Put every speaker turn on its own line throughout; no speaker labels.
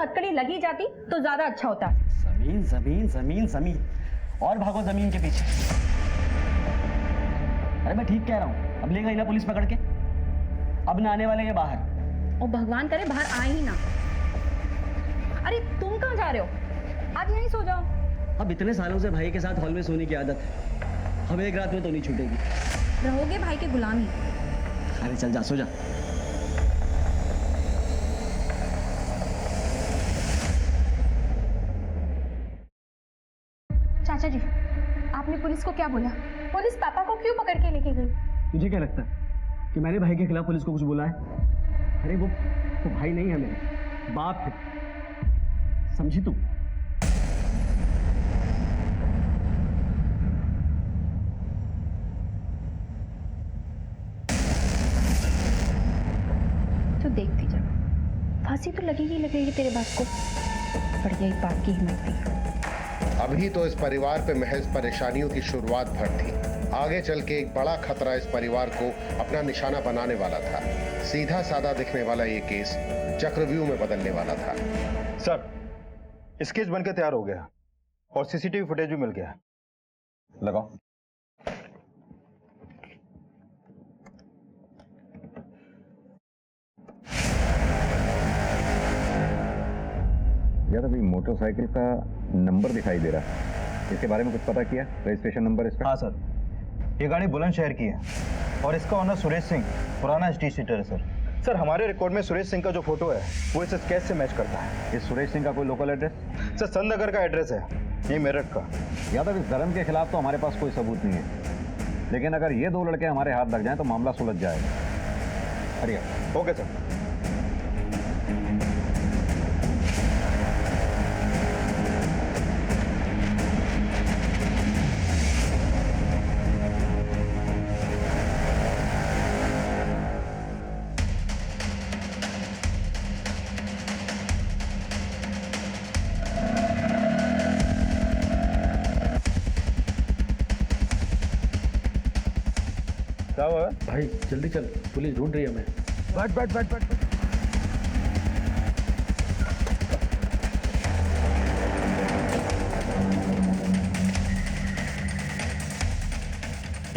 हथकड़ी लगी जाती तो ज्यादा अच्छा होता।
जमीन जमीन जमीन जमीन और भागो जमीन के पीछे। अरे मैं ठीक कह रहा हूं, अब ले गई ना पुलिस पकड़ के, अब ना आने वाले के बाहर।
और भगवान करे बाहर आए ही ना। अरे तुम कहाँ जा रहे हो? आज यहीं सो जाओ।
अब इतने सालों से भाई के साथ हॉल में सोने की आदत है, हमें एक रात में तो नहीं छूटेगी।
रहोगे भाई के गुलामी।
अरे चल जा, सो जा।
चाचा जी, आपने पुलिस को क्या बोला? पुलिस पापा को क्यों पकड़ के लेके गई?
तुझे क्या लगता है कि मैंने भाई के खिलाफ पुलिस को कुछ बोला है? अरे वो भाई नहीं है, मेरा बाप है, समझी तू?
तो देखती जा, फांसी तो लगेगी तेरे बाप को। बढ़िया ही बाप की हिम्मत थी।
अभी तो इस परिवार पे महज परेशानियों की शुरुआत भर थी, आगे चल के एक बड़ा खतरा इस परिवार को अपना निशाना बनाने वाला था। सीधा साधा दिखने वाला ये केस चक्रव्यूह में बदलने वाला था।
सर, स्केच बनकर तैयार हो गया और सीसीटीवी फुटेज भी मिल गया। लगाओ।
यार अभी मोटरसाइकिल का नंबर दिखाई दे रहा है, इसके बारे में कुछ पता किया? रजिस्ट्रेशन नंबर इसका?
हाँ सर, ये गाड़ी बुलंदशहर की है और इसका ओनर सुरेश सिंह पुराना एसटी सीटर है सर। सर हमारे रिकॉर्ड में सुरेश सिंह का जो फोटो है वो इस स्केच से मैच करता है।
इस सुरेश सिंह का कोई लोकल एड्रेस?
सर संतनगर का एड्रेस है, ये मेरठ का।
यादव इस धर्म के खिलाफ तो हमारे पास कोई सबूत नहीं है, लेकिन अगर ये दो लड़के हमारे हाथ लग जाएं तो मामला सुलझ जाएगा।
बढ़िया, ओके सर। क्या हुआ
भाई जल्दी चल, पुलिस ढूंढ रही है हमें।
बैठ बैठ बैठ बैठ।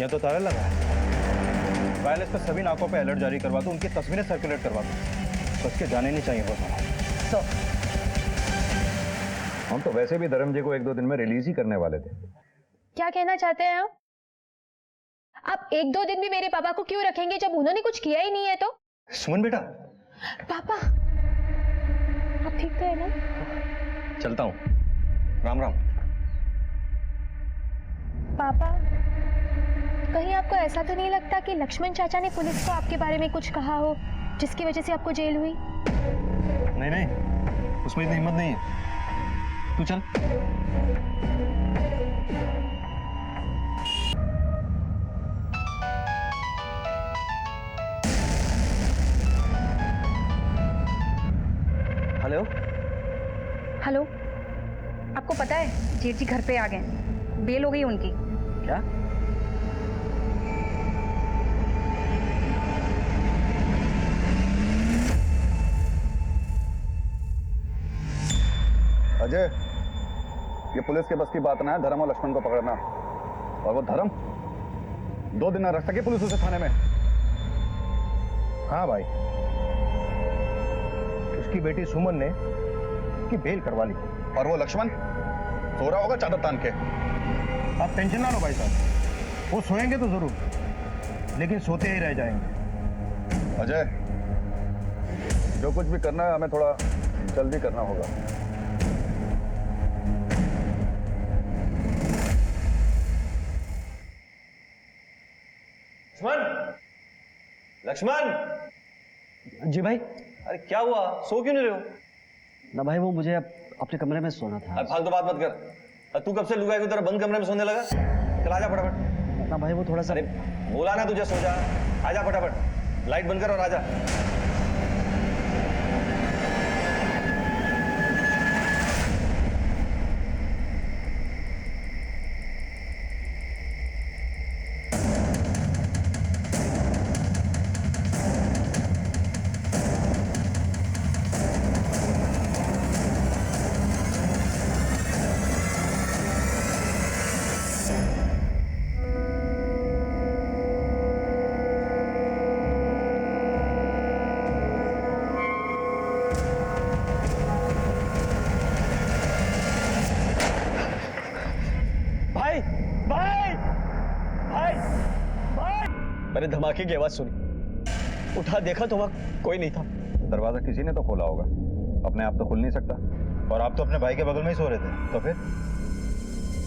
यह तो ताला लगा है। वायरलेस पे सभी नाकों पे अलर्ट जारी करवा दो, उनकी तस्वीरें सर्कुलेट करवा दो। बस के जाने नहीं चाहिए बस।
तो हम तो वैसे भी धर्म जी को 1-2 दिन में रिलीज ही करने वाले थे।
क्या कहना चाहते हैं आप 1-2 दिन भी मेरे पापा को क्यों रखेंगे जब उन्होंने कुछ किया ही नहीं है? तो
सुमन बेटा।
पापा आप ठीक तो है ना?
चलता हूँ, राम राम।
पापा कहीं आपको ऐसा तो नहीं लगता कि लक्ष्मण चाचा ने पुलिस को आपके बारे में कुछ कहा हो जिसकी वजह से आपको जेल हुई?
नहीं नहीं, उसमें इतनी हिम्मत नहीं है। तू चल। हेलो
हेलो, आपको पता है जेठ जी घर पे आ गए, बेल हो गई उनकी।
क्या?
अजय, ये पुलिस के बस की बात ना है धर्म और लक्ष्मण को पकड़ना। और वो धर्म 2 दिन न रख सके पुलिस उसे थाने में।
हाँ भाई, उसकी बेटी सुमन ने उसकी बेल करवा ली।
और वो लक्ष्मण सो रहा होगा चादर तान के।
आप टेंशन ना लो भाई साहब, वो सोएंगे तो जरूर, लेकिन सोते ही रह जाएंगे।
अजय, जो कुछ भी करना है हमें थोड़ा जल्दी करना होगा।
लक्ष्मण।
जी भाई।
अरे क्या हुआ, सो क्यों नहीं रहे हो?
ना भाई, वो मुझे अपने कमरे में सोना था।
अरे फालतू बात मत कर। तू कब से लुगाई की तरह बंद कमरे में सोने लगा? चल आजा फटाफट।
ना भाई, वो थोड़ा सा।
अरे बोला ना तुझे, सो जा। आजा फटाफट, लाइट बंद कर और आजा।
मैंने धमाके की आवाज सुनी, उठा देखा तो वहां कोई नहीं था।
दरवाजा किसी ने तो खोला होगा, अपने आप तो खुल नहीं सकता।
और आप तो अपने भाई के बगल में ही सो रहे थे, तो फिर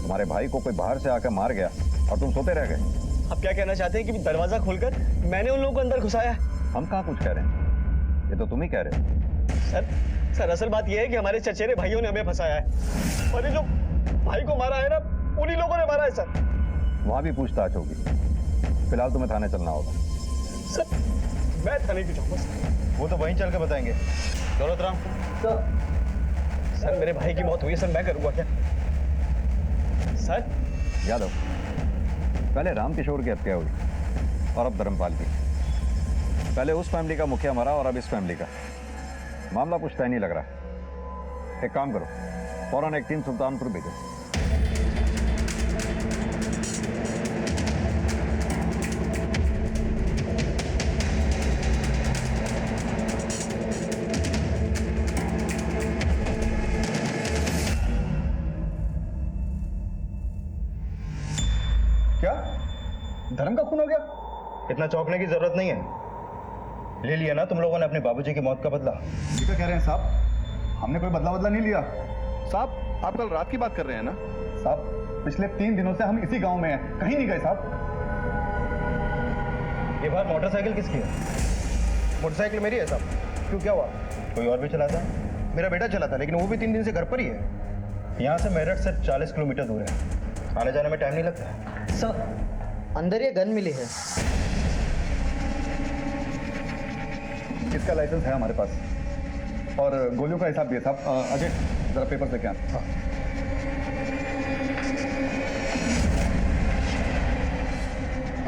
तुम्हारे भाई को कोई बाहर से आकर मार गया और तुम सोते रह गए।
आप क्या कहना चाहते हैं कि दरवाजा खोलकर मैंने उन लोगों को अंदर घुसाया?
हम कहाँ कुछ कह रहे हैं, ये तो तुम ही कह रहे हो।
सर असल बात यह है कि हमारे चचेरे भाइयों ने हमें फंसाया है, और ये जो भाई को मारा है ना, उन्हीं लोगों ने मारा है सर।
वहां भी पूछताछ होगी, फिलहाल तुम्हें थाने चलना होगा।
सर मैं थाने क्यों जाऊंगा सर?
वो तो वहीं चल के बताएंगे। दौलतराम,
सर मेरे भाई की मौत हुई है सर, मैं करूंगा क्या? सर
यादव, पहले रामकिशोर की हत्या हुई और अब धर्मपाल की। पहले उस फैमिली का मुखिया मरा और अब इस फैमिली का। मामला कुछ तय नहीं लग रहा। एक काम करो, फौरन एक टीम सुल्तानपुर भेजो।
क्या धर्म का खून हो गया?
इतना चौंकने की जरूरत नहीं है। ले लिया ना तुम लोगों ने अपने बाबूजी की मौत का बदला।
ये क्या कह रहे हैं साहब? हमने कोई बदला नहीं लिया। साहब आप कल रात की बात कर रहे हैं ना? साहब पिछले 3 दिनों से हम इसी गांव में हैं, कहीं नहीं गए साहब।
ये बार मोटरसाइकिल किसकी है?
मोटरसाइकिल मेरी है साहब। क्यों, क्या हुआ?
कोई और भी चलाता?
मेरा बेटा चला था, लेकिन वो भी 3 दिन से घर पर ही है।
यहाँ से मेरठ से 40 किलोमीटर दूर है, आने जाने में टाइम नहीं लगता।
सर अंदर ये गन मिली है।
इसका लाइसेंस है हमारे पास और गोलियों का हिसाब भी है साहब। अजय जरा पेपर से क्या?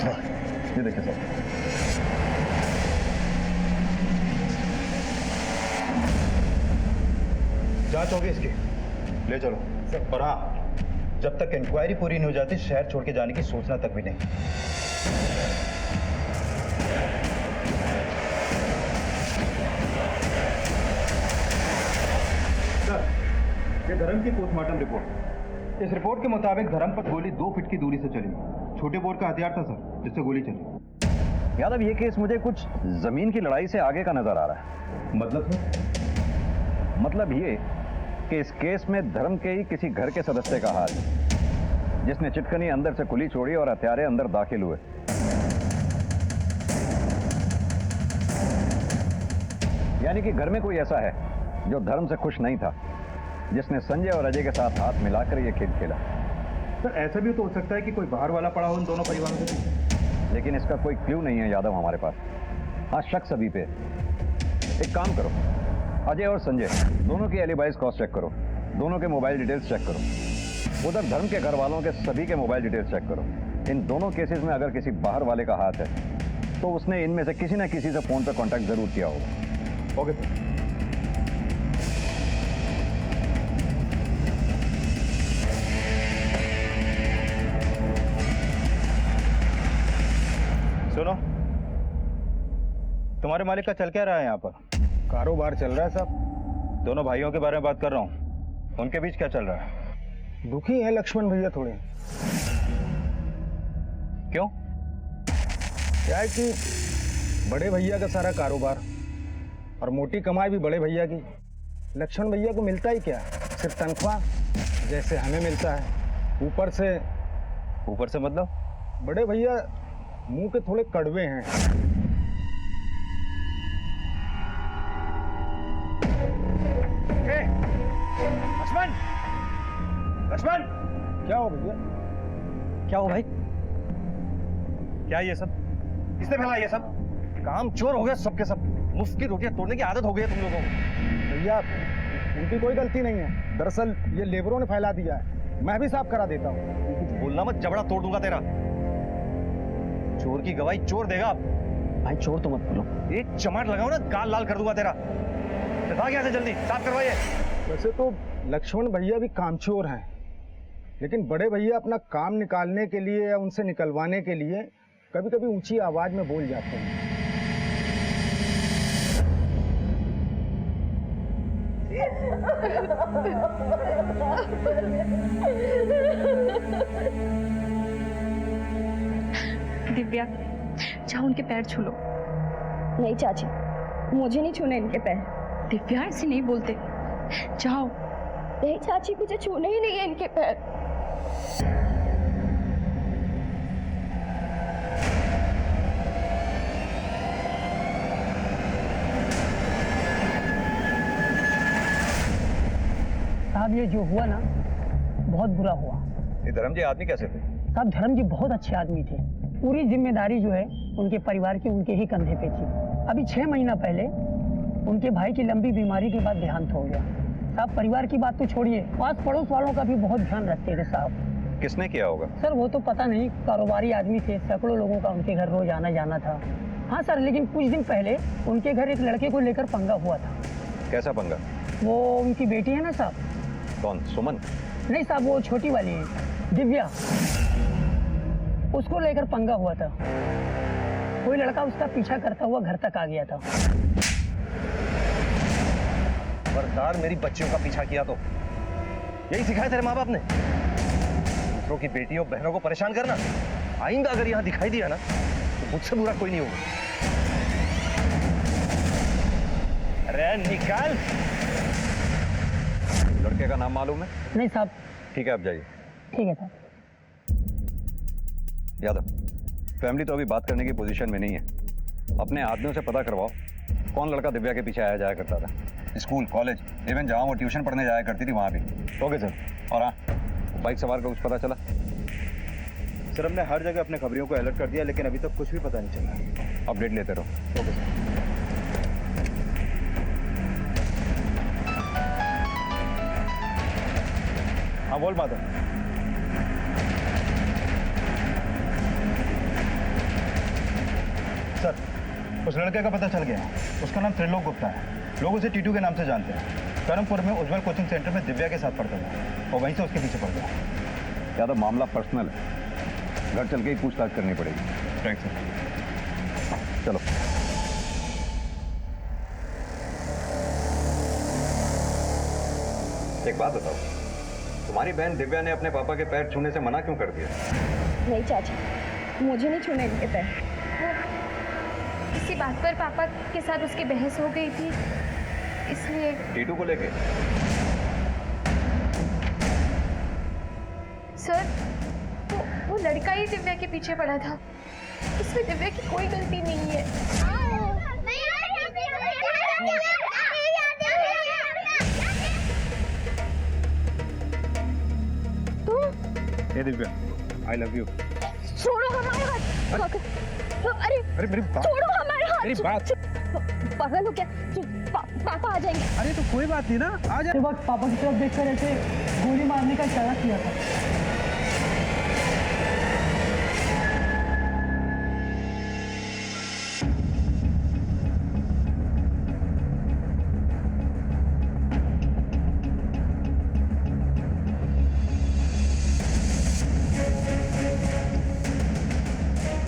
हाँ, ये देखिए साहब।
जांच होगी इसकी, ले चलो। और हाँ, जब तक इंक्वायरी पूरी नहीं हो जाती शहर छोड़ के जाने की सोचना तक भी नहीं। ये धर्म की पोस्टमार्टम रिपोर्ट। इस रिपोर्ट के मुताबिक धर्म पर गोली 2 फीट की दूरी से चली। छोटे बोर का हथियार था सर, जिससे गोली चली।
यादव, ये केस मुझे कुछ जमीन की लड़ाई से आगे का नजर आ रहा है। मतलब ये कि इस केस में धर्म के ही किसी घर के सदस्य का हाथ है, जिसने चिटकनी अंदर से खुली छोड़ी और हथियारे अंदर दाखिल हुए। यानी कि घर में कोई ऐसा है जो धर्म से खुश नहीं था, जिसने संजय और अजय के साथ हाथ मिलाकर यह खेल खेला।
सर ऐसा भी तो हो सकता है कि कोई बाहर वाला पड़ा हो इन दोनों परिवारों के पीछे।
लेकिन इसका कोई क्लू नहीं है यादव हमारे पास। हाँ, शक सभी पे। एक काम करो, अजय और संजय दोनों की एलिबाइज क्रॉस चेक करो, दोनों के मोबाइल डिटेल्स चेक करो, उधर धर्म के घर वालों के सभी के मोबाइल डिटेल्स चेक करो। इन दोनों केसेस में अगर किसी बाहर वाले का हाथ है तो उसने इनमें से किसी न किसी से फोन पर कांटेक्ट जरूर किया होगा।
Okay sir. सुनो, तुम्हारे मालिक का चल क्या रहा है यहाँ पर?
कारोबार चल रहा है साहब।
दोनों भाइयों के बारे में बात कर रहा हूँ, उनके बीच क्या चल रहा है?
दुखी है लक्ष्मण भैया थोड़े।
क्यों?
क्या है कि बड़े भैया का सारा कारोबार और मोटी कमाई भी बड़े भैया की। लक्ष्मण भैया को मिलता ही क्या, सिर्फ तनख्वाह जैसे हमें मिलता है। ऊपर से
मतलब?
बड़े भैया मुंह के थोड़े कड़वे हैं।
लक्ष्मण, लक्ष्मण,
क्या हो भैया?
क्या हो भाई? क्या ये सब किसने फैला? ये सब काम चोर हो गया सबके सब। मुफ्त की रोटियां तोड़ने की आदत हो गई है तुम लोगों को।
भैया उनकी कोई गलती नहीं है, दरअसल ये लेबरों ने फैला दिया है। मैं भी साफ करा देता हूँ।
कुछ बोलना मत, जबड़ा तोड़ दूंगा तेरा। चोर की गवाही चोर देगा। भाई चोर तो मत बोलो, एक चमाट लगाओ ना, गाल लाल कर दूंगा तेरा। भाग यहाँ से जल्दी, साफ करवाइए।
वैसे तो लक्ष्मण भैया भी कामचोर हैं, लेकिन बड़े भैया अपना काम निकालने के लिए या उनसे निकलवाने के लिए कभी कभी ऊंची आवाज में बोल जाते हैं।
दिव्या,
जाओ उनके पैर छू लो।
नहीं चाची, मुझे नहीं छूने इनके पैर।
दिव्या ऐसे नहीं बोलते, जाओ।
नहीं चाची, मुझे छूने ही नहीं है इनके पैर।
साहब ये जो हुआ ना बहुत बुरा हुआ।
ये धर्म जी आदमी कैसे थे?
साहब धर्म जी बहुत अच्छे आदमी थे। पूरी जिम्मेदारी जो है उनके परिवार की उनके ही कंधे पे थी। अभी 6 महीना पहले उनके भाई की लंबी बीमारी के बाद देहांत हो गया। साहब परिवार की बात तो छोड़िए, पास पड़ोस वालों का भी बहुत ध्यान रखते थे साहब।
किसने किया होगा?
सर वो तो पता नहीं, कारोबारी आदमी थे, सैकड़ों लोगों का उनके घर रोज आना जाना था। हाँ सर, लेकिन कुछ दिन पहले उनके घर एक लड़के को लेकर पंगा हुआ था।
कैसा पंगा?
वो उनकी बेटी है ना साहब।
कौन, सुमन?
नहीं साहब, वो छोटी वाली है, दिव्या, उसको लेकर पंगा हुआ था। कोई लड़का उसका पीछा करता हुआ घर तक आ गया था।
खबरदार मेरी बच्चियों का पीछा किया तो यही सिखाया तेरे माँ बाप ने? दूसरों की बेटियों बहनों को परेशान करना। आइंदा अगर यहाँ दिखाई दिया ना तो मुझसे बुरा कोई नहीं होगा। अरे निकाल।
लड़के का नाम मालूम है?
नहीं साहब।
ठीक है, आप जाइए।
ठीक है साहब।
यादव, फैमिली तो अभी बात करने की पोजीशन में नहीं है। अपने आदमियों से पता करवाओ कौन लड़का दिव्या के पीछे आया जाया करता था। स्कूल, कॉलेज, इवन जहाँ वो ट्यूशन पढ़ने जाया करती थी वहाँ भी। Okay sir. और हाँ, बाइक सवार का कुछ पता चला?
सर हमने हर जगह अपने खबरियों को अलर्ट कर दिया, लेकिन अभी तक कुछ भी पता नहीं चला।
अपडेट लेते रहो। Okay sir.
हाँ बोल माधव। सर उस लड़के का पता चल गया। उसका नाम त्रिलोक गुप्ता है। लोग उसे टीटू के नाम से जानते हैं। करमपुर में उज्जवल कोचिंग सेंटर में दिव्या के साथ पढ़ता था और वहीं से उसके पीछे पड़ गया।
यादव, मामला पर्सनल है, घर चल के ही पूछताछ करनी पड़ेगी।
Right sir.
चलो। एक बात बताओ, तुम्हारी बहन दिव्या ने अपने पापा के पैर छूने से मना क्यों कर दिया?
नहीं चाची, मुझे नहीं छूने इनके पैर।
इसी बात पर पापा के साथ उसकी बहस हो गई थी, इसलिए।
टीटू को लेके?
सर वो लड़का ही दिव्या के पीछे पड़ा था। इसमें दिव्या की कोई गलती नहीं है।
हे दिव्या, आई लव यू।
छोड़ो हमारे हाथ। अरे
अरे मेरी बात,
छोड़ो हमारे हाथ।
मेरी बात।
पागल हो क्या? पापा आ जाएंगे।
अरे तो कोई बात नहीं ना, आ जा।
वक्त पापा की तरफ देखकर ऐसे गोली मारने का इशारा किया था।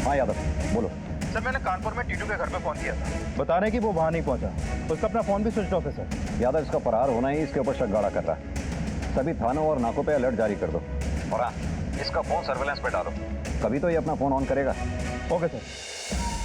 हाँ यादव, बोलो।
सर मैंने कानपुर में टीटू के घर पे फोन किया था, बता रहे कि वो वहां नहीं पहुंचा। उसका अपना फोन भी स्विच ऑफ है सर।
यादव, इसका फरार होना ही इसके ऊपर शक गाढ़ा कर रहा है। सभी थानों और नाकों पे अलर्ट जारी कर दो। और हाँ, इसका फोन सर्वेलेंस पे डालो, कभी तो ये अपना फोन ऑन करेगा।
Okay sir.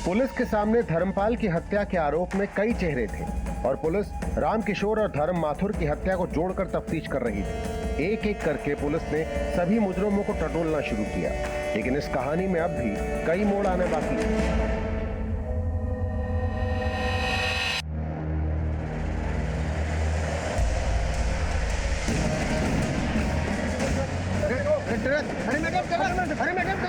पुलिस के सामने धर्मपाल की हत्या के आरोप में कई चेहरे थे और पुलिस रामकिशोर और धर्म माथुर की हत्या को जोड़कर तफ्तीश कर रही थी। एक एक करके पुलिस ने सभी मुजरिमों को टटोलना शुरू किया, लेकिन इस कहानी में अब भी कई मोड़ आने बाकी हैं।
अरे मैडम,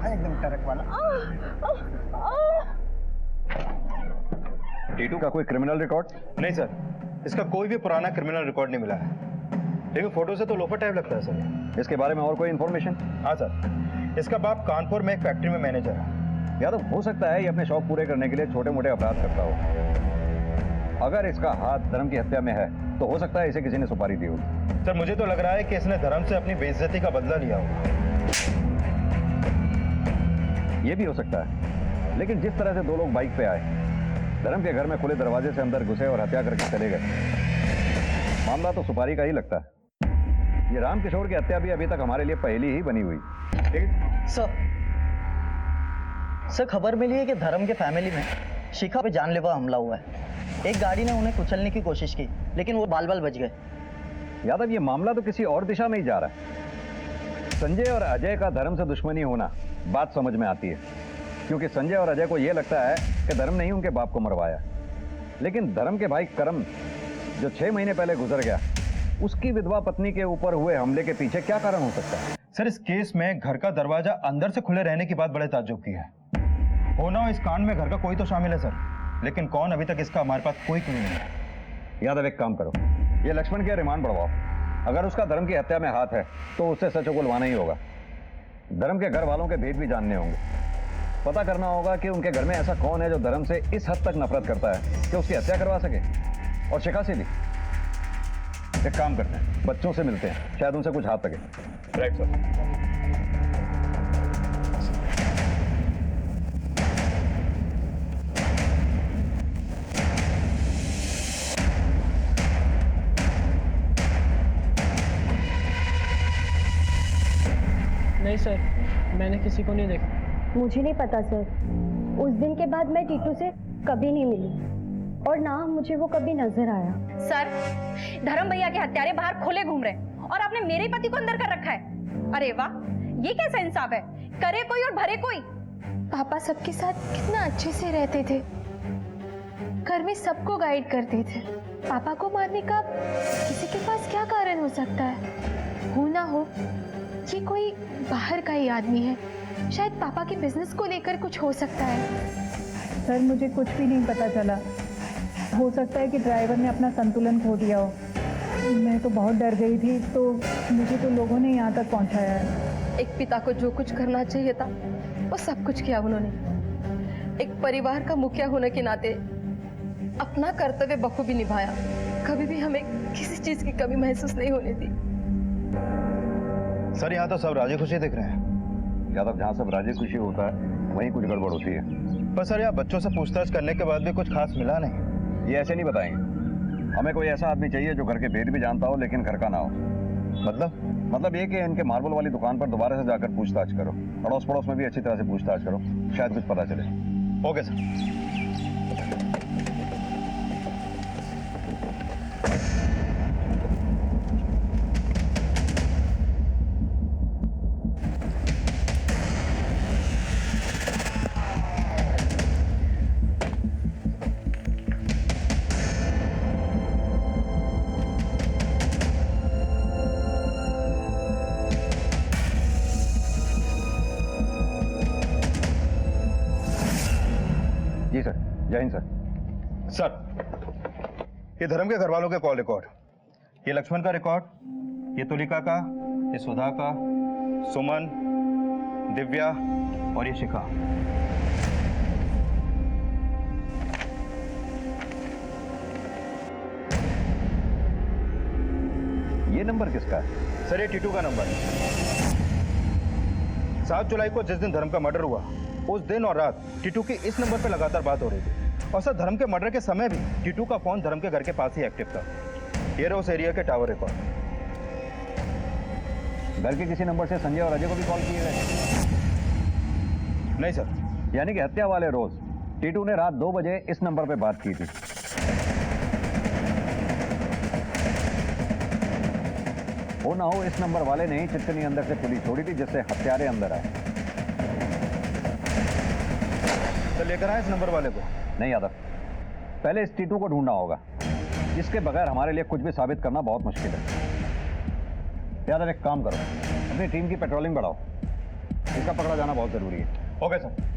एकदम ट्रक वाला।
टीटू का कोई क्रिमिनल रिकॉर्ड?
नहीं सर, इसका कोई भी पुराना क्रिमिनल रिकॉर्ड नहीं मिला है, लेकिन फोटो से तो लोफर टाइप लगता है सर।
इसके बारे में और कोई इन्फॉर्मेशन?
हाँ सर, इसका बाप कानपुर में एक फैक्ट्री में मैनेजर है।
यादव, हो सकता है ये अपने शौक पूरे करने के लिए छोटे मोटे अपराध करता हो। अगर इसका हाथ धर्म की हत्या में है तो हो सकता है इसे किसी ने सुपारी दी होगी।
सर मुझे तो लग रहा है कि इसने धर्म से अपनी बेइज्जती का बदला लिया होगा।
ये भी हो सकता है, लेकिन जिस तरह से दो लोग बाइक पे आए, धर्म के घर में खुले दरवाजे से अंदर घुसे और हत्या करके चले गए, मामला तो सुपारी का ही लगता है। ये रामकिशोर की हत्या भी अभी तक हमारे लिए पहली ही बनी हुई।
सर खबर मिली है कि धर्म के फैमिली में शिखा पे जानलेवा हमला हुआ है। एक गाड़ी ने उन्हें कुचलने की कोशिश की, लेकिन वो बाल बाल बच गए।
यादव, ये मामला तो किसी और दिशा में ही जा रहा है। संजय और अजय का धर्म से दुश्मनी होना बात समझ में आती है, क्योंकि संजय और अजय को यह लगता है कि धर्म ने ही उनके बाप को मरवाया, लेकिन धर्म के भाई करम जो 6 महीने पहले गुजर गया, उसकी विधवा पत्नी के ऊपर हुए हमले के पीछे क्या कारण हो सकता है?
सर, इस केस में घर का दरवाजा अंदर से खुले रहने की बात बड़े ताज्जुब की है। होना इस कांड में घर का कोई तो शामिल है सर, लेकिन कौन, अभी तक इसका हमारे पास कोई क्लू नहीं है।
यादव, एक काम करो, ये लक्ष्मण के रिमांड बढ़वाओ। अगर उसका धर्म की हत्या में हाथ है तो उससे सच उगलवाना ही होगा। धर्म के घर वालों के भेद भी जानने होंगे। पता करना होगा कि उनके घर में ऐसा कौन है जो धर्म से इस हद तक नफरत करता है कि उसकी हत्या करवा सके, और शिखा से भी। एक काम करते हैं, बच्चों से मिलते हैं, शायद उनसे कुछ हाथ लगे। Right sir.
नहीं सर, मैंने किसी को नहीं देखा।
मुझे नहीं पता सर। उस दिन के बाद मैं टीटू से कभी नहीं मिली और ना मुझे वो कभी नजर आया।
सर, धर्म भैया के हत्यारे बाहर खुले घूम रहे और आपने मेरे पति को अंदर कर रखा है। अरे वाह, ये कैसा इंसाफ है? करे कोई और भरे कोई।
पापा सबके साथ कितना अच्छे से रहते थे, घर में सबको गाइड करते थे। पापा को मारने का किसी के पास क्या कारण हो सकता है? हो ना हो ये कोई बाहर का ही आदमी है, शायद पापा के बिजनेस को लेकर कुछ हो सकता है।
सर, मुझे कुछ भी नहीं पता चला। हो सकता है कि ड्राइवर ने अपना संतुलन खो दिया हो। मैं तो बहुत डर गई थी, तो मुझे तो लोगों ने यहाँ तक पहुँचाया है।
एक पिता को जो कुछ करना चाहिए था वो सब कुछ किया उन्होंने। एक परिवार का मुखिया होने के नाते अपना कर्तव्य बखूबी निभाया। कभी भी हमें किसी चीज की कमी महसूस नहीं होने दी।
सर, यहाँ तो सब राजी खुशी दिख रहे हैं।
यादव, जहाँ सब राजी खुशी होता है वहीं कुछ गड़बड़ होती है।
पर सर, यहाँ बच्चों से पूछताछ करने के बाद भी कुछ खास मिला नहीं।
ये ऐसे नहीं बताएंगे। हमें कोई ऐसा आदमी चाहिए जो घर के भेद भी जानता हो लेकिन घर का ना हो। मतलब ये कि इनके मार्बल वाली दुकान पर दोबारा से जाकर पूछताछ करो, अड़ोस पड़ोस में भी अच्छी तरह से पूछताछ करो, शायद कुछ पता चले।
Okay sir.
जी सर। जय हिंद सर।
सर, ये धर्म के घर वालों के कॉल रिकॉर्ड, ये लक्ष्मण का रिकॉर्ड, ये तुलिका का, ये सुधा का, सुमन, दिव्या और ये शिखा।
ये नंबर किसका है?
सर, ये टीटू का नंबर है। 7 जुलाई को जिस दिन धर्म का मर्डर हुआ, उस दिन और रात टीटू की इस नंबर पे लगातार बात हो रही थी। और सर, धर्म के मर्डर के समय भी टीटू का फोन धर्म के घर के पास ही एक्टिव था। ये रहा उस एरिया के टावर रिकॉर्ड।
घर के किसी नंबर से संजय और अजय को भी कॉल किए गए?
नहीं सर।
यानी कि हत्या वाले रोज टीटू ने रात 2 बजे इस नंबर पे बात की थी। हो ना हो इस नंबर वाले ने ही चिटकनी अंदर से खुली छोड़ी थी, जिससे हत्यारे अंदर आए।
तो लेकर आए इस नंबर वाले को?
नहीं यादव, पहले इस टीटू को ढूंढना होगा, जिसके बगैर हमारे लिए कुछ भी साबित करना बहुत मुश्किल है। यादव, एक काम करो, अपनी टीम की पेट्रोलिंग बढ़ाओ, इसका पकड़ा जाना बहुत जरूरी है।
Okay sir.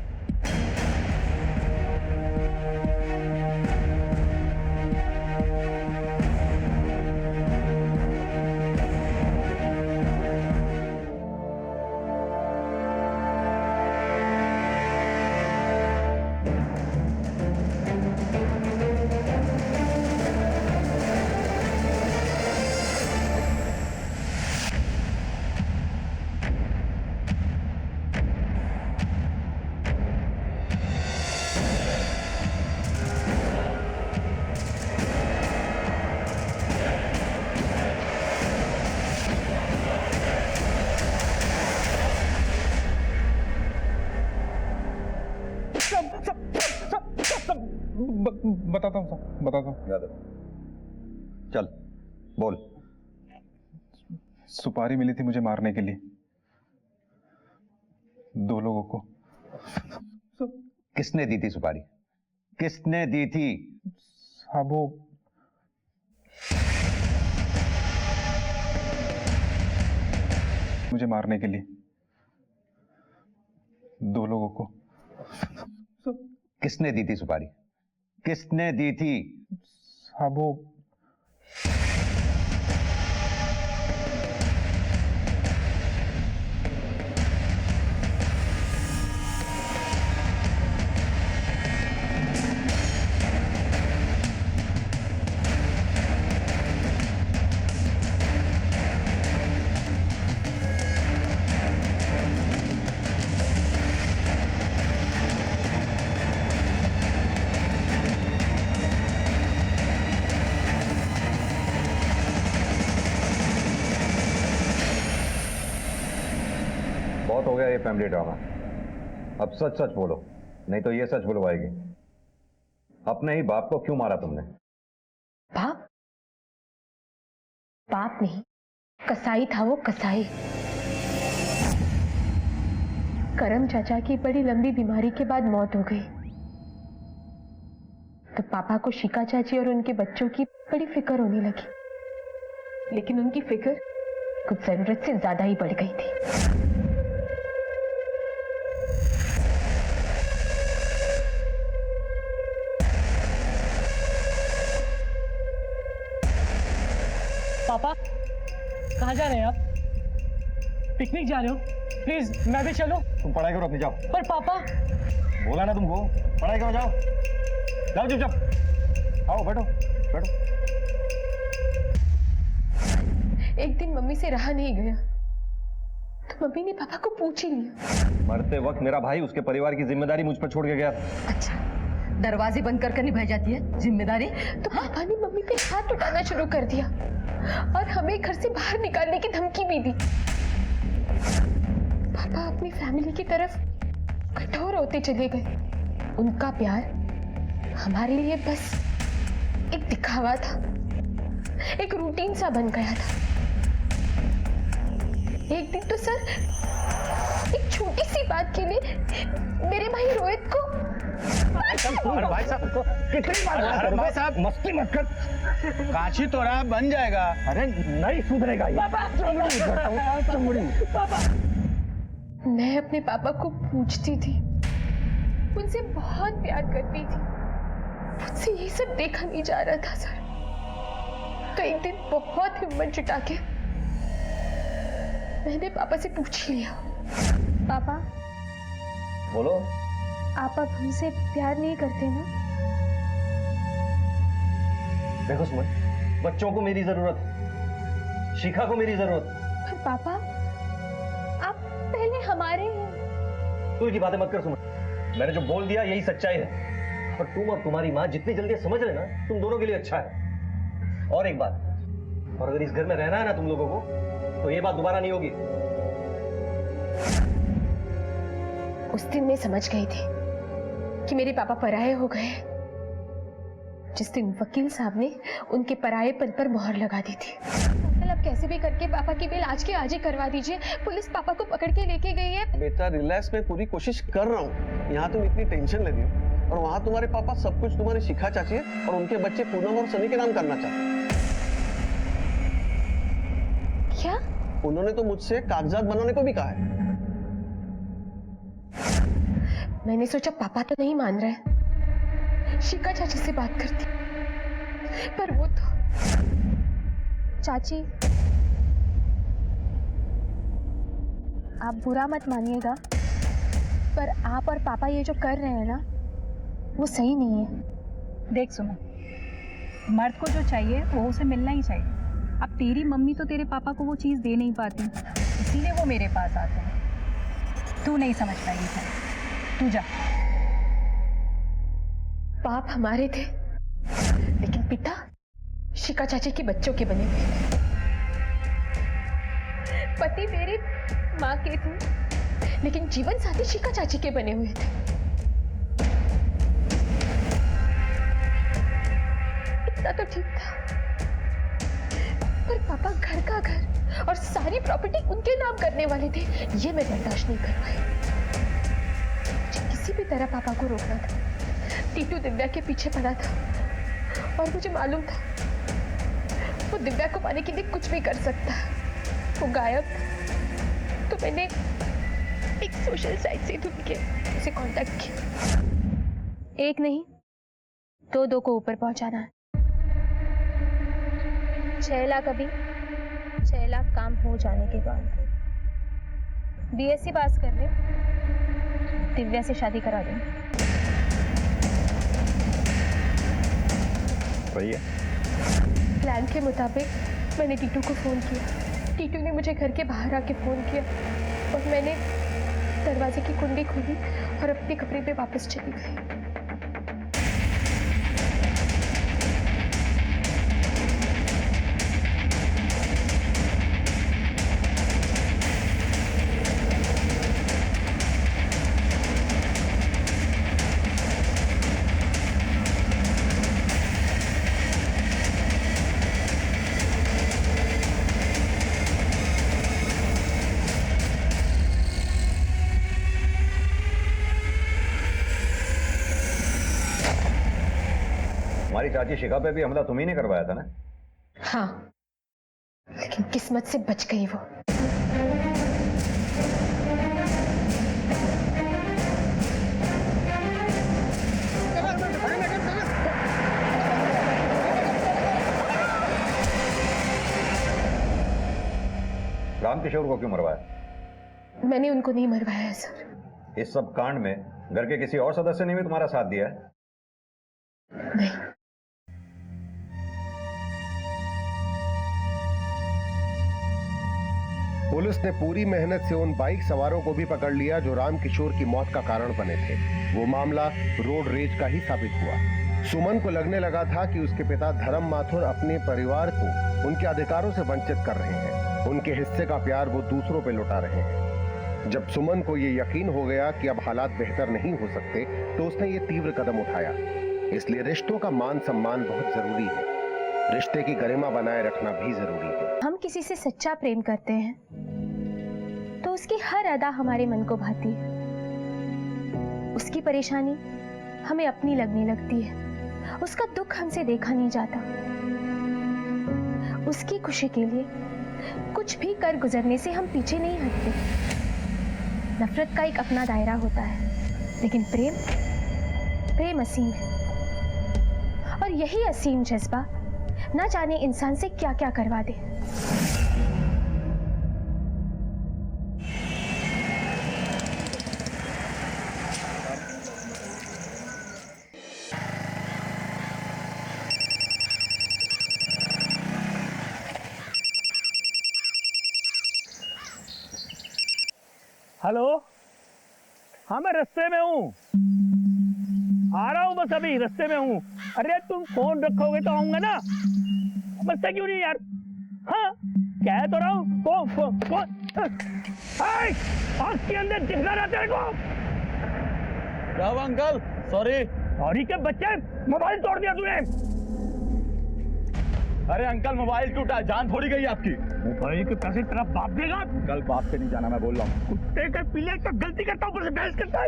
बताता हूँ साहब, बताता हूँ।
यादव, चल बोल।
सुपारी मिली थी मुझे मारने के लिए, 2 लोगों को।
किसने दी थी सुपारी? किसने दी थी?
साहब वो मुझे मारने के लिए, 2 लोगों को।
किसने दी थी सुपारी? किसने दी थी?
साहब वो
बहुत हो गया ये फैमिली ड्रामा। अब सच सच बोलो, नहीं तो ये सच बुलवाएगी। अपने ही बाप को क्यों मारा तुमने?
बाप? बाप नहीं, कसाई था वो, कसाई। करम चाचा की बड़ी लंबी बीमारी के बाद मौत हो गई, तो पापा को शिका चाची और उनके बच्चों की बड़ी फिक्र होने लगी। लेकिन उनकी फिक्र कुछ जरूरत से ज्यादा ही बढ़ गई थी।
पापा कहाँ जा रहे हैं आप? पिकनिक जा रहे हो? प्लीज मैं भी चलूं?
तुम पढ़ाई करो अपनी, जाओ।
पर पापा,
बोला ना तुमको, पढ़ाई करो, जाओ जाओ चुपचाप। आओ बैठो बैठो।
एक दिन मम्मी से रहा नहीं गया, तो मम्मी ने पापा को पूछ ही लिया।
मरते वक्त मेरा भाई उसके परिवार की जिम्मेदारी मुझ पर छोड़ के गया।
अच्छा, दरवाजे बंद कर कर निभाई जाती है जिम्मेदारी?
तो पापा ने मम्मी पे हाथ उठाना शुरू कर दिया और हमें घर से बाहर निकालने की धमकी भी दी। पापा अपनी फैमिली की तरफ कठोर होते चले गए। उनका प्यार हमारे लिए बस एक दिखावा था, एक रूटीन सा बन गया था। एक दिन तो सर, एक छोटी सी बात के लिए मेरे भाई रोहित को
भाई साहब कितनी बार भाई साहब मस्ती मत कर, काशी तो रहा बन जाएगा। अरे नहीं सुधरेगा ये। पापा
मैं अपने पापा को पूछती थी, उनसे बहुत प्यार करती थी, मुझसे ये सब देखा नहीं जा रहा था सर। तो एक दिन बहुत हिम्मत जुटा के मैंने पापा से पूछ लिया, पापा
बोलो।
आप अब हमसे प्यार नहीं करते ना?
देखो सुमन, बच्चों को मेरी जरूरत, शिखा को मेरी जरूरत।
पर पापा आप पहले हमारे हैं।
तू की बातें मत कर सुमन, मैंने जो बोल दिया यही सच्चाई है। और तुम और तुम्हारी माँ जितनी जल्दी समझ लेना, तुम दोनों के लिए अच्छा है। और एक बात, और अगर इस घर में रहना है ना तुम लोगों को, तो ये बात दोबारा नहीं होगी।
उस दिन मैं समझ गई थी कि मेरे पापा पराये हो गए, जिस दिन वकील साहब ने उनके परायेपन पर मोहर लगा दी थी। अंकल, अब कैसे भी करके पापा की बेल आज के आज ही करवा दीजिए। पुलिस पापा को पकड़ के लेके गई है।
बेटा रिलैक्स, मैं पूरी कोशिश कर रहा हूँ। यहाँ तुम इतनी टेंशन ले रही हो और वहाँ तुम्हारे पापा सब कुछ तुम्हारी शिखा चाची है और उनके बच्चे पूनम और सनी के नाम करना चाहते हैं।
क्या?
उन्होंने तो मुझसे कागजात बनाने को भी कहा है।
मैंने सोचा पापा तो नहीं मान रहे, शिखा चाची से बात करती, पर वो तो।
चाची, आप बुरा मत मानिएगा, पर आप और पापा ये जो कर रहे हैं ना, वो सही नहीं है।
देख सुनो, मर्द को जो चाहिए वो उसे मिलना ही चाहिए। अब तेरी मम्मी तो तेरे पापा को वो चीज़ दे नहीं पाती, इसीलिए वो मेरे पास आते हैं। तू नहीं समझ पाएगी था, तू जा।
बाप हमारे थे, लेकिन पिता शिखा चाची के बच्चों के बने हुए थे। पति मेरे माँ के थे, लेकिन जीवन साथी शिखा चाची के बने हुए थे। तो ठीक था, पर पापा घर का घर और सारी प्रॉपर्टी उनके नाम करने वाले थे, ये मैं बर्दाश्त नहीं कर पाई। मुझे किसी भी तरह पापा को रोकना था। टीटू दिव्या के पीछे पड़ा था और मुझे मालूम था वो दिव्या को पाने के लिए कुछ भी कर सकता है। वो गायब था, तो मैंने एक सोशल साइट से ढूंढ के उसे कांटेक्ट किया।
एक नहीं, दो को ऊपर पहुंचाना है। 6 लाख अभी, 6 लाख काम हो जाने के बाद। बीएससी पास कर ले, दिव्या से शादी करा देंगे।
भैया
प्लान के मुताबिक मैंने टीटू को फोन किया। टीटू ने मुझे घर के बाहर आके फोन किया और मैंने दरवाजे की कुंडी खोली और अपने कमरे में वापस चली गई।
हमारी चाची शिखा पे भी हमला तुम्ही ने करवाया था ना?
हाँ, लेकिन किस्मत से बच गई वो।
रामकिशोर को क्यों मरवाया?
मैंने उनको नहीं मरवाया है सर।
इस सब कांड में घर के किसी और सदस्य ने भी तुम्हारा साथ दिया है?
नहीं।
पुलिस ने पूरी मेहनत से उन बाइक सवारों को भी पकड़ लिया जो रामकिशोर की मौत का कारण बने थे। वो मामला रोड रेज का ही साबित हुआ। सुमन को लगने लगा था कि उसके पिता धर्म माथुर अपने परिवार को उनके अधिकारों से वंचित कर रहे हैं। उनके हिस्से का प्यार वो दूसरों पे लुटा रहे हैं। जब सुमन को ये यकीन हो गया कि अब हालात बेहतर नहीं हो सकते, तो उसने ये तीव्र कदम उठाया। इसलिए रिश्तों का मान सम्मान बहुत जरूरी है। रिश्ते की गरिमा बनाए रखना भी जरूरी है।
हम किसी से सच्चा प्रेम करते हैं तो उसकी हर अदा हमारे मन को भाती है। उसकी परेशानी हमें अपनी लगने लगती है। उसका दुख हमसे देखा नहीं जाता। उसकी खुशी के लिए कुछ भी कर गुजरने से हम पीछे नहीं हटते। नफरत का एक अपना दायरा होता है, लेकिन प्रेम असीम है। और यही असीम जज्बा ना जाने इंसान से क्या क्या करवा दे।
हेलो, हाँ मैं रास्ते में हूँ, आ रहा हूँ, बस अभी रास्ते में हूँ। अरे तुम फोन रखोगे तो आऊंगा ना, बस क्यों नहीं यार। हाँ कह तो रहा हूँ, आँख के अंदर दिखना रहा तेरे को।
क्या हुआ अंकल?
सॉरी के बच्चे, मोबाइल तोड़ दिया तूने।
अरे अंकल मोबाइल टूटा, जान थोड़ी गई आपकी।
मोबाइल के पैसे तेरा बाप देगा?
कल बाप से नहीं जाना, मैं बोल रहा हूँ।
कुत्ते के पीले का गलती करता हूँ, ऊपर से बहस करता है।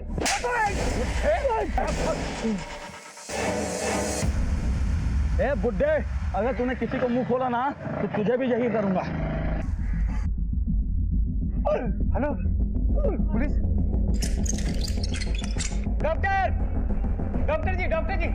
ए बुड्ढे, अगर तूने किसी को मुंह खोला ना तो तुझे भी यही करूंगा। Hello police.
डॉक्टर जी।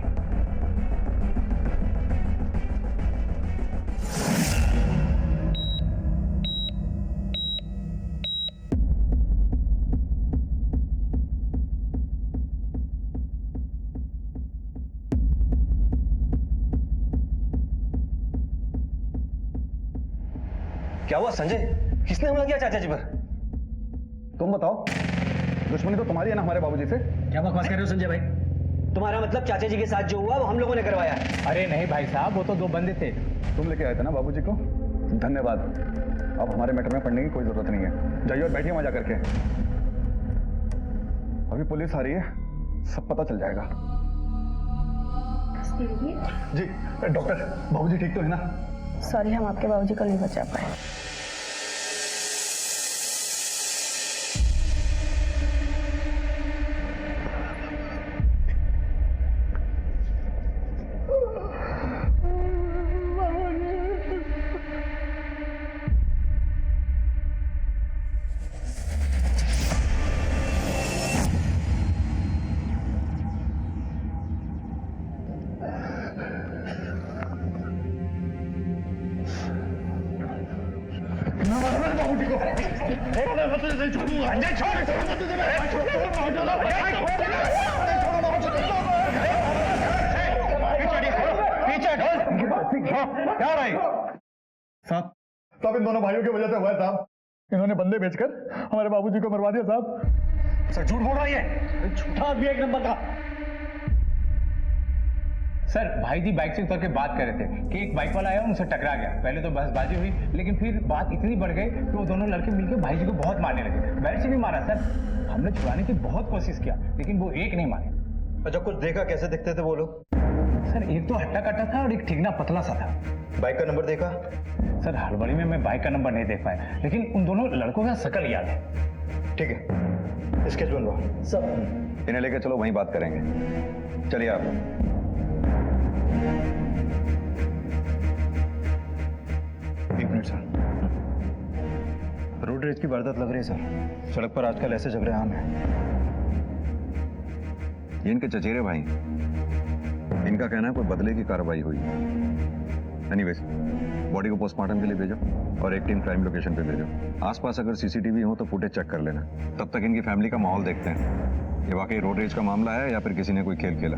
क्या हुआ संजय? किसने हमला किया चाचा जी पर?
तुम बताओ, दुश्मनी तो तुम्हारी है ना हमारे बाबूजी से।
क्या बकवास कर रहे हो संजय भाई?
तुम्हारा मतलब चाचा जी के साथ जो हुआ वो हम लोगों ने करवाया?
अरे नहीं भाई साहब, वो तो 2 बंदे थे।
तुम लेके आए थे ना बाबूजी को, धन्यवाद। अब हमारे मैटर में पढ़ने की कोई जरूरत नहीं है। जाइए और बैठिए मजा करके। अभी पुलिस आ रही है, सब पता चल जाएगा।
दे दीजिए।
जी डॉक्टर, बाबूजी ठीक तो है ना?
सॉरी, हम आपके बाबूजी को नहीं बचा पाए।
साहब इन दोनों भाइयों की वजह से हुआ है साहब। इन्होंने बंदे भेजकर हमारे बाबूजी को मरवा दिया साहब।
सर झूठ बोल रहा है,
झूठा आदमी एक नंबर का।
सर भाई जी बाइक से उतर के बात कर रहे थे कि एक बाइक वाला आया उनसे टकरा गया। पहले तो बहसबाजी हुई, लेकिन फिर बात इतनी बढ़ गई कि वो दोनों लड़के मिलकर भाई जी को बहुत मारने लगे। बैट से भी मारा सर, हमने छुड़ाने की बहुत कोशिश किया लेकिन वो एक नहीं माने।
अच्छा कुछ देखा, कैसे दिखते थे वो लोग?
सर एक तो हट्टा कट्टा था और एक ठीकना पतला सा था।
बाइक का नंबर देखा?
सर हड़बड़ी में मैं बाइक का नंबर नहीं देख पाया, लेकिन उन दोनों लड़कों का शकल याद है।
ठीक है, स्केच बनवाओ।
सब इन्हें लेके चलो, वहीं बात करेंगे। चलिए आप।
एक मिनट सर। रोड रेज की वारदात लग रही है सर। सड़क पर आजकल ऐसे झगड़े आम हैं।
ये इनके चचेरे भाई, इनका कहना है कोई बदले की कार्रवाई हुई। एनीवेज, बॉडी को पोस्टमार्टम के लिए भेजो और एक टीम क्राइम लोकेशन पे भेजो। आसपास अगर सीसीटीवी हो तो फुटेज चेक कर लेना। तब तक इनकी फैमिली का माहौल देखते हैं। ये वाकई रोड रेज का मामला है या फिर किसी ने कोई खेल खेला।